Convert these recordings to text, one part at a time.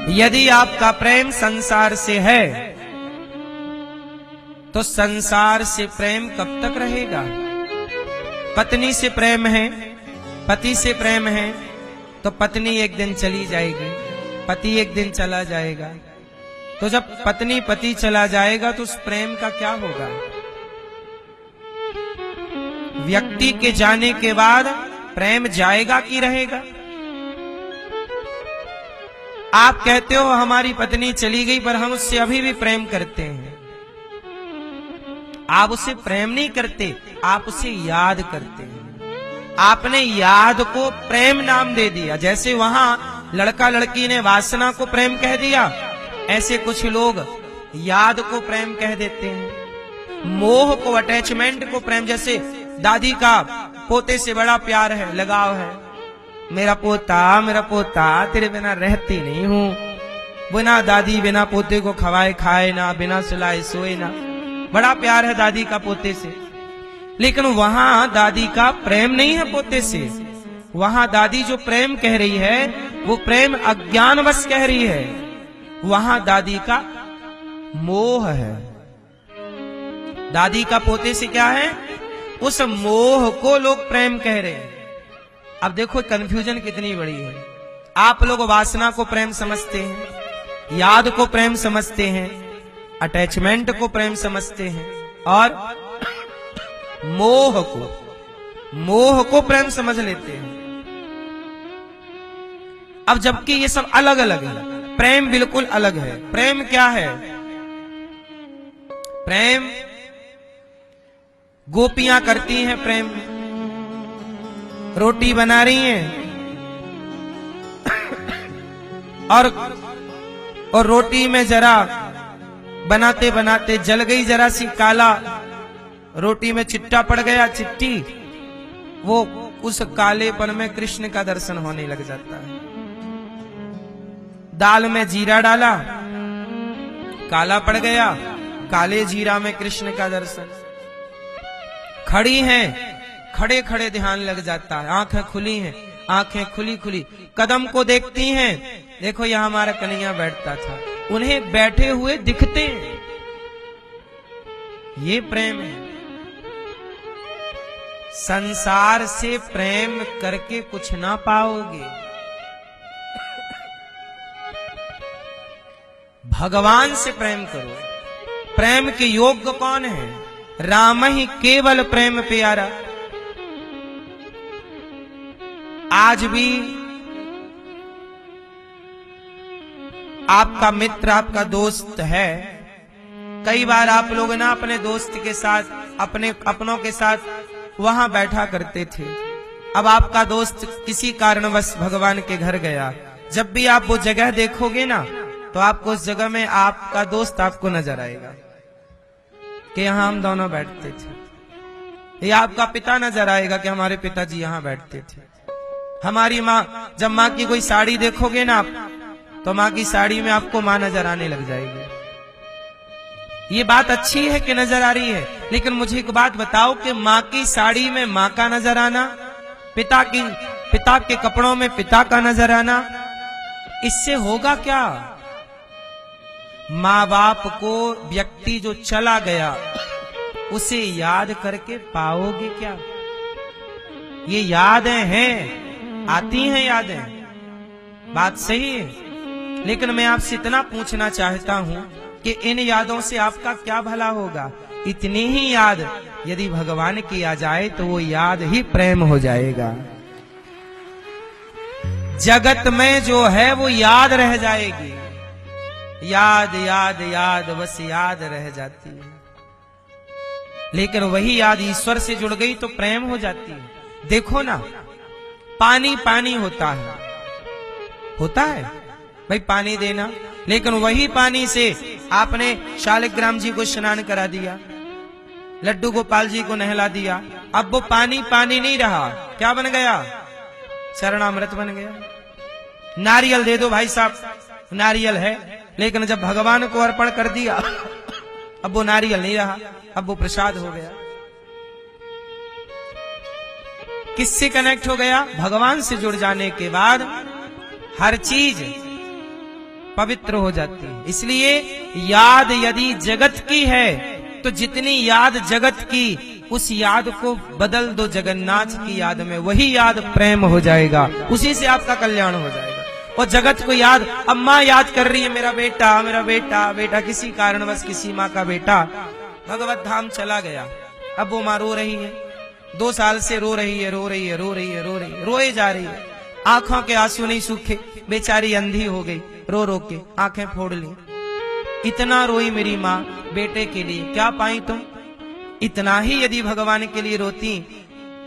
यदि आपका प्रेम संसार से है तो संसार से प्रेम कब तक रहेगा? पत्नी से प्रेम है, पति से प्रेम है, तो पत्नी एक दिन चली जाएगी, पति एक दिन चला जाएगा। तो जब पत्नी पति चला जाएगा तो उस प्रेम का क्या होगा? व्यक्ति के जाने के बाद प्रेम जाएगा कि रहेगा? आप कहते हो हमारी पत्नी चली गई पर हम उससे अभी भी प्रेम करते हैं। आप उसे प्रेम नहीं करते, आप उसे याद करते हैं। आपने याद को प्रेम नाम दे दिया। जैसे वहां लड़का लड़की ने वासना को प्रेम कह दिया, ऐसे कुछ लोग याद को प्रेम कह देते हैं। मोह को, अटैचमेंट को प्रेम। जैसे दादी का पोते से बड़ा प्यार है, लगाव है। मेरा पोता तेरे बिना रहती नहीं हूं। बिना दादी बिना पोते को खवाए खाए ना, बिना सुलाए सोए ना। बड़ा प्यार है दादी का पोते से। लेकिन वहां दादी का प्रेम नहीं है पोते से। वहां दादी जो प्रेम कह रही है वो प्रेम अज्ञानवश कह रही है। वहां दादी का मोह है। दादी का पोते से क्या है? उस मोह को लोग प्रेम कह रहे हैं। अब देखो कंफ्यूजन कितनी बड़ी है। आप लोग वासना को प्रेम समझते हैं, याद को प्रेम समझते हैं, अटैचमेंट को प्रेम समझते हैं, और मोह को प्रेम समझ लेते हैं। अब जबकि ये सब अलग अलग है, प्रेम बिल्कुल अलग है। प्रेम क्या है? प्रेम गोपियां करती हैं प्रेम में। रोटी बना रही हैं और रोटी में जरा बनाते बनाते जल गई जरा सी काला, रोटी में चिट्टा पड़ गया, चिट्टी, वो उस कालेपन में कृष्ण का दर्शन होने लग जाता है। दाल में जीरा डाला, काला पड़ गया, काले जीरा में कृष्ण का दर्शन। खड़ी हैं, खड़े खड़े ध्यान लग जाता है। आंखें खुली हैं, आंखें खुली खुली कदम को देखती हैं। देखो यहां हमारा कन्हैया बैठता था, उन्हें बैठे हुए दिखते हैं। ये प्रेम है। संसार से प्रेम करके कुछ ना पाओगे। भगवान से प्रेम करो। प्रेम के योग्य कौन है? राम ही केवल प्रेम प्यारा। आज भी आपका मित्र, आपका दोस्त है। कई बार आप लोग ना अपने दोस्त के साथ, अपनों के साथ वहां बैठा करते थे। अब आपका दोस्त किसी कारणवश भगवान के घर गया। जब भी आप वो जगह देखोगे ना तो आपको उस जगह में आपका दोस्त आपको नजर आएगा कि यहां हम दोनों बैठते थे। या आपका पिता नजर आएगा कि हमारे पिताजी यहां बैठते थे। हमारी माँ, जब माँ की कोई साड़ी देखोगे ना आप, तो माँ की साड़ी में आपको माँ नजर आने लग जाएगी। ये बात अच्छी है कि नजर आ रही है, लेकिन मुझे एक बात बताओ कि माँ की साड़ी में माँ का नजर आना, पिता के कपड़ों में पिता का नजर आना, इससे होगा क्या? माँ बाप को व्यक्ति जो चला गया उसे याद करके पाओगे क्या? ये यादें हैं, आती हैं यादें, बात सही है। लेकिन मैं आपसे इतना पूछना चाहता हूं कि इन यादों से आपका क्या भला होगा? इतनी ही याद यदि भगवान की आ जाए तो वो याद ही प्रेम हो जाएगा। जगत में जो है वो याद रह जाएगी। याद याद याद बस याद रह जाती है। लेकिन वही याद ईश्वर से जुड़ गई तो प्रेम हो जाती है। देखो ना, पानी पानी होता है भाई, पानी देना। लेकिन वही पानी से आपने शालिग्राम जी को स्नान करा दिया, लड्डू गोपाल जी को नहला दिया। अब वो पानी पानी नहीं रहा, क्या बन गया? चरणामृत बन गया। नारियल दे दो भाई साहब, नारियल है, लेकिन जब भगवान को अर्पण कर दिया अब वो नारियल नहीं रहा, अब वो प्रसाद हो गया। किससे कनेक्ट हो गया? भगवान से जुड़ जाने के बाद हर चीज पवित्र हो जाती है। इसलिए याद यदि जगत की है तो जितनी याद जगत की, उस याद को बदल दो जगन्नाथ की याद में, वही याद प्रेम हो जाएगा, उसी से आपका कल्याण हो जाएगा। और जगत को याद, अब माँ याद कर रही है मेरा बेटा, मेरा बेटा, बेटा, किसी कारणवश किसी माँ का बेटा भगवत धाम चला गया। अब वो माँ रो रही है, 2 साल से रो रही है, रो रही है, रो रही है, रो रही है, रोए जा रही है, आंखों के आंसू नहीं सूखे, बेचारी अंधी हो गई, रो रो के आंखें फोड़ ली। इतना रोई मेरी माँ बेटे के लिए, क्या पाई तुम? इतना ही यदि भगवान के लिए रोती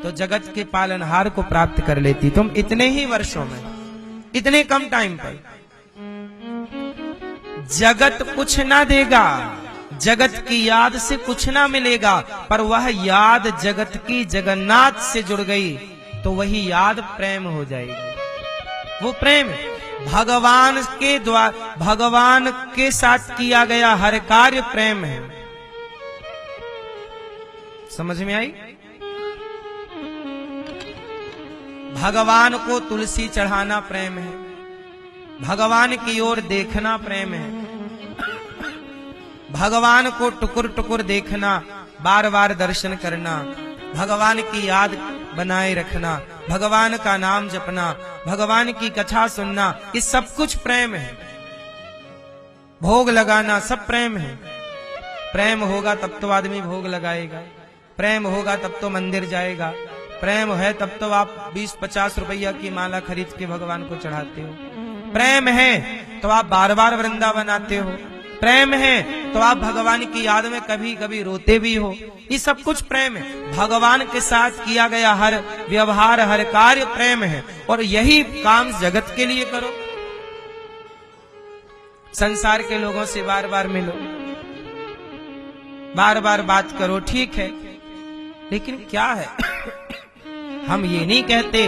तो जगत के पालनहार को प्राप्त कर लेती तुम इतने ही वर्षों में, इतने कम टाइम पर। जगत कुछ ना देगा, जगत की याद से कुछ ना मिलेगा, पर वह याद जगत की जगन्नाथ से जुड़ गई तो वही याद प्रेम हो जाएगी। वो प्रेम भगवान के द्वारा, भगवान के साथ किया गया हर कार्य प्रेम है। समझ में आई? भगवान को तुलसी चढ़ाना प्रेम है, भगवान की ओर देखना प्रेम है, भगवान को टुकुर टुकुर देखना, बार बार दर्शन करना, भगवान की याद बनाए रखना, भगवान का नाम जपना, भगवान की कथा सुनना, ये सब कुछ प्रेम है। भोग लगाना सब प्रेम है। प्रेम होगा तब तो आदमी भोग लगाएगा, प्रेम होगा तब तो मंदिर जाएगा, प्रेम है तब तो आप 20-50 रुपया की माला खरीद के भगवान को चढ़ाते हो, प्रेम है तो आप बार बार वृंदावन आते हो, प्रेम है तो आप भगवान की याद में कभी कभी रोते भी हो। ये सब कुछ प्रेम है। भगवान के साथ किया गया हर व्यवहार, हर कार्य प्रेम है। और यही काम जगत के लिए करो। संसार के लोगों से बार बार मिलो, बार बार बात करो, ठीक है, लेकिन क्या है हम ये नहीं कहते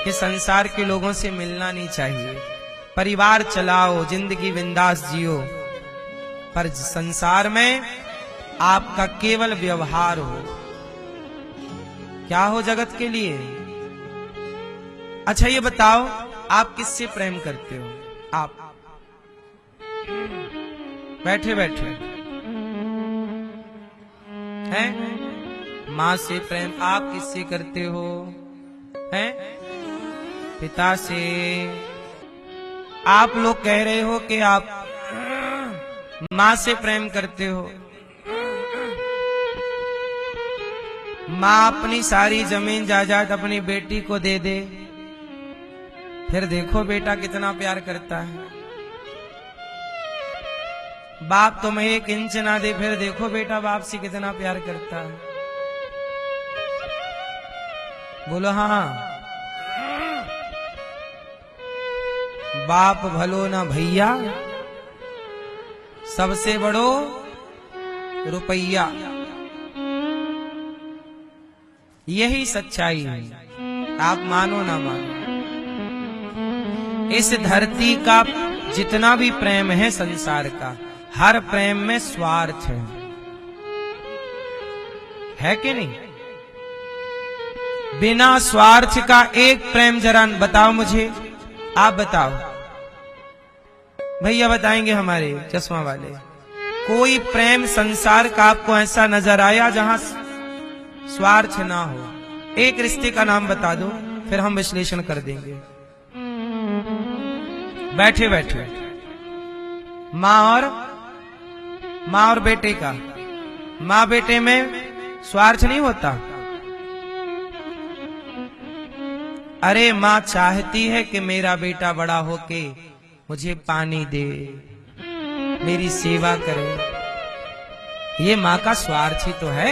कि संसार के लोगों से मिलना नहीं चाहिए। परिवार चलाओ, जिंदगी बिंदास जियो, पर संसार में आपका केवल व्यवहार हो। क्या हो जगत के लिए? अच्छा ये बताओ, आप किससे प्रेम करते हो? आप बैठे बैठे हैं? माँ से प्रेम आप किससे करते हो? हैं? पिता से। आप लोग कह रहे हो कि आप माँ से प्रेम करते हो। माँ अपनी सारी जमीन जायदाद अपनी बेटी को दे दे, फिर देखो बेटा कितना प्यार करता है। बाप तुम्हें 1 इंच ना दे, फिर देखो बेटा बाप से कितना प्यार करता है। बोलो हाँ। बाप भलो ना भैया, सबसे बड़ो रुपया। यही सच्चाई है, आप मानो ना मानो। इस धरती का जितना भी प्रेम है संसार का, हर प्रेम में स्वार्थ है कि नहीं? बिना स्वार्थ का एक प्रेम जरा बताओ मुझे, आप बताओ। भैया बताएंगे हमारे चश्मा वाले। कोई प्रेम संसार का आपको ऐसा नजर आया जहां स्वार्थ ना हो? एक रिश्ते का नाम बता दो, फिर हम विश्लेषण कर देंगे। बैठे बैठे माँ और बेटे का, माँ बेटे में स्वार्थ नहीं होता। अरे माँ चाहती है कि मेरा बेटा बड़ा होके मुझे पानी दे, मेरी सेवा करे। ये माँ का स्वार्थ ही तो है।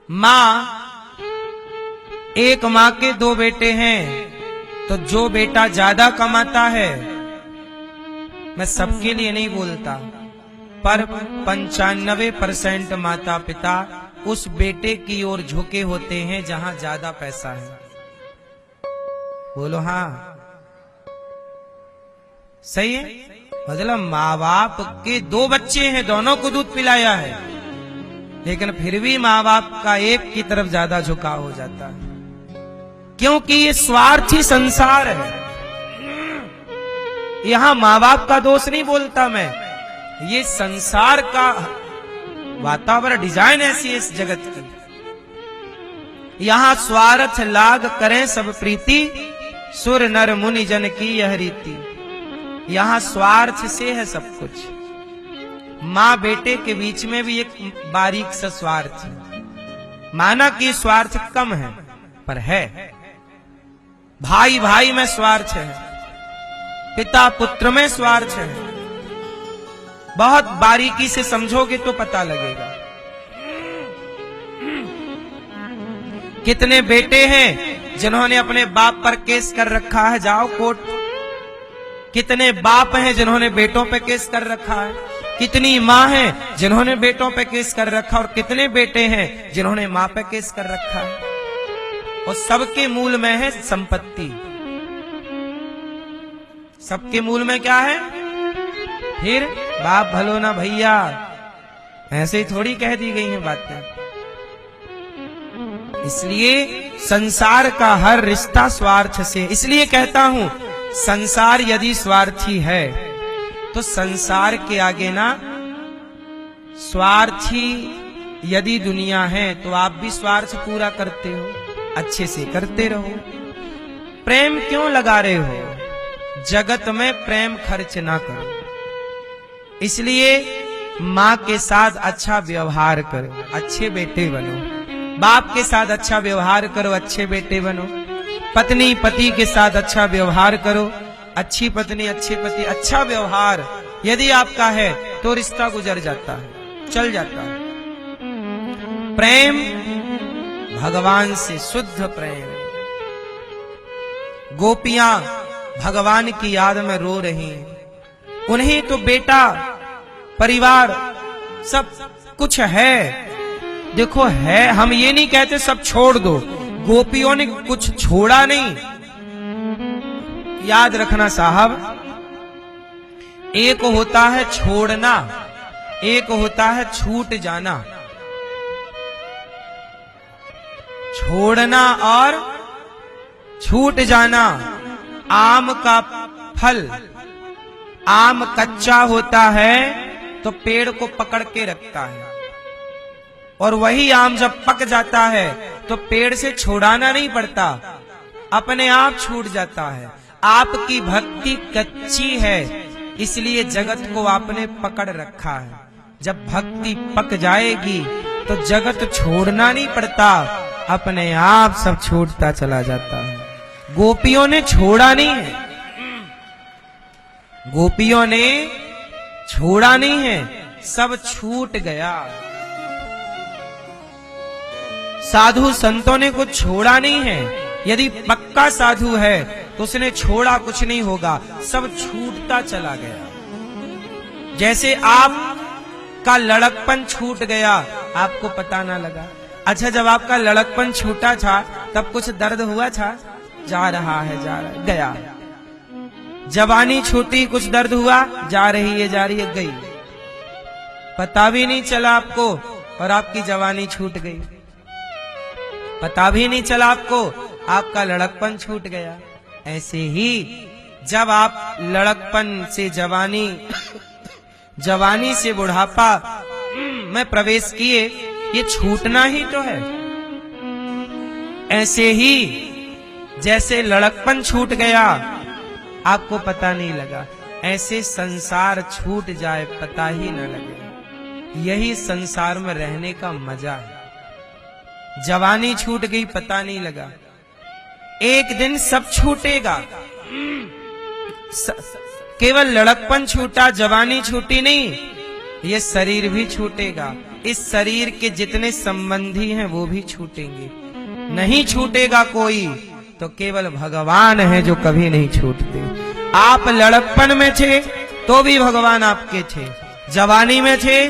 माँ, एक माँ के 2 बेटे हैं, तो जो बेटा ज्यादा कमाता है, मैं सबके लिए नहीं बोलता, पर 95% माता पिता उस बेटे की ओर झुके होते हैं जहां ज्यादा पैसा है। बोलो हाँ, सही है। मतलब माँ बाप के 2 बच्चे हैं, दोनों को दूध पिलाया है, लेकिन फिर भी माँ बाप का एक की तरफ ज्यादा झुकाव हो जाता है, क्योंकि ये स्वार्थी संसार है। यहां माँ बाप का दोष नहीं बोलता मैं, ये संसार का वातावरण, डिजाइन ऐसी है इस जगत की। यहां स्वार्थ लाग करें सब प्रीति, सुर नर मुनि जन की यह रीति। यहां स्वार्थ से है सब कुछ। माँ बेटे के बीच में भी एक बारीक सा स्वार्थ है। माना कि स्वार्थ कम है, पर है। भाई भाई में स्वार्थ है, पिता पुत्र में स्वार्थ है। बहुत बारीकी से समझोगे तो पता लगेगा। कितने बेटे हैं जिन्होंने अपने बाप पर केस कर रखा है, जाओ कोर्ट। कितने बाप हैं जिन्होंने बेटों पे केस कर रखा है। कितनी माँ हैं जिन्होंने बेटों पे केस कर रखा, और कितने बेटे हैं जिन्होंने माँ पे केस कर रखा है। और सबके मूल में है संपत्ति। सबके मूल में क्या है? फिर बाप भलो ना भैया, ऐसे ही थोड़ी कह दी गई हैं बातें। इसलिए संसार का हर रिश्ता स्वार्थ से। इसलिए कहता हूं, संसार यदि स्वार्थी है तो संसार के आगे ना स्वार्थी यदि दुनिया है तो आप भी स्वार्थ पूरा करते हो, अच्छे से करते रहो। प्रेम क्यों लगा रहे हो? जगत में प्रेम खर्च ना करो। इसलिए माँ के साथ अच्छा व्यवहार करो, अच्छे बेटे बनो। बाप के साथ अच्छा व्यवहार करो, अच्छे बेटे बनो। पत्नी पति के साथ अच्छा व्यवहार करो, अच्छी पत्नी अच्छे पति। अच्छा व्यवहार यदि आपका है तो रिश्ता गुजर जाता है, चल जाता है। प्रेम भगवान से शुद्ध प्रेम। गोपियां भगवान की याद में रो रही हैं। उन्हें तो बेटा परिवार सब कुछ है। देखो है, हम ये नहीं कहते सब छोड़ दो। गोपियों ने कुछ छोड़ा नहीं। याद रखना साहब, एक होता है छोड़ना, एक होता है छूट जाना। छोड़ना और छूट जाना। आम का फल, आम कच्चा होता है तो पेड़ को पकड़ के रखता है, और वही आम जब पक जाता है तो पेड़ से छुड़ाना नहीं पड़ता, अपने आप छूट जाता है। आपकी भक्ति कच्ची है, इसलिए जगत को आपने पकड़ रखा है। जब भक्ति पक जाएगी तो जगत छोड़ना नहीं पड़ता, अपने आप सब छूटता चला जाता है। गोपियों ने छोड़ा नहीं है, गोपियों ने छोड़ा नहीं है, सब छूट गया। साधु संतों ने कुछ छोड़ा नहीं है। यदि पक्का साधु है तो उसने छोड़ा कुछ नहीं होगा, सब छूटता चला गया। जैसे आपका लड़कपन छूट गया, आपको पता ना लगा। अच्छा, जब आपका लड़कपन छूटा था तब कुछ दर्द हुआ था? जा रहा है, जा रहा है, गया। जवानी छूटी, कुछ दर्द हुआ? जा रही है, जा रही है, गई। पता भी नहीं चला आपको और आपकी जवानी छूट गई। पता भी नहीं चला आपको, आपका लड़कपन छूट गया। ऐसे ही जब आप लड़कपन से जवानी, जवानी से बुढ़ापा में प्रवेश किए, ये छूटना ही तो है। ऐसे ही जैसे लड़कपन छूट गया, आपको पता नहीं लगा, ऐसे संसार छूट जाए पता ही न लगे। यही संसार में रहने का मजा है। जवानी छूट गई, पता नहीं लगा। एक दिन सब छूटेगा। केवल लड़कपन छूटा, जवानी छूटी नहीं, ये शरीर भी छूटेगा। इस शरीर के जितने संबंधी हैं वो भी छूटेंगे। नहीं छूटेगा कोई तो केवल भगवान है जो कभी नहीं छूटते। आप लड़कपन में थे तो भी भगवान आपके थे, जवानी में थे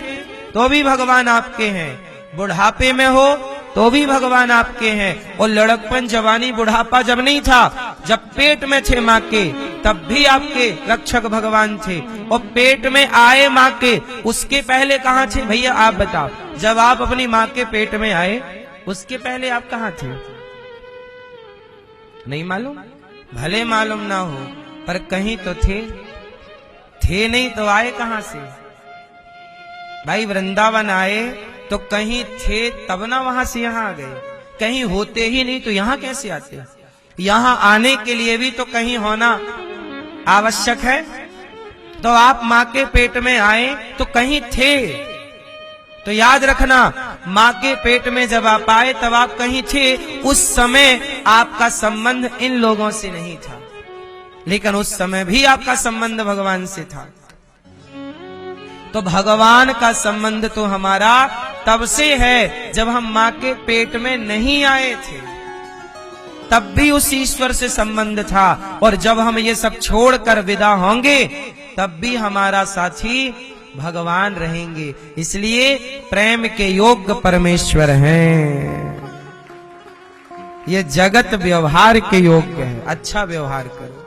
तो भी भगवान आपके हैं, बुढ़ापे में हो तो भी भगवान आपके हैं। और लड़कपन, जवानी, बुढ़ापा जब नहीं था, जब पेट में थे माँ के, तब भी आपके रक्षक भगवान थे। और पेट में आए माँ के, उसके पहले कहाँ थे भैया आप बताओ? जब आप अपनी माँ के पेट में आए उसके पहले आप कहाँ थे? नहीं मालूम? भले मालूम ना हो पर कहीं तो थे। थे नहीं तो आए कहां से? भाई वृंदावन आए तो कहीं थे तब ना वहां से यहां आ गए, कहीं होते ही नहीं तो यहां कैसे आते? यहां आने के लिए भी तो कहीं होना आवश्यक है। तो आप मां के पेट में आए तो कहीं थे, तो याद रखना मां के पेट में जब आप आए तब आप कहीं थे। उस समय आपका संबंध इन लोगों से नहीं था, लेकिन उस समय भी आपका संबंध भगवान से था। तो भगवान का संबंध तो हमारा तब से है जब हम मां के पेट में नहीं आए थे, तब भी उस ईश्वर से संबंध था। और जब हम ये सब छोड़कर विदा होंगे तब भी हमारा साथी भगवान रहेंगे। इसलिए प्रेम के योग्य परमेश्वर हैं। ये जगत व्यवहार के योग्य है। अच्छा व्यवहार करो।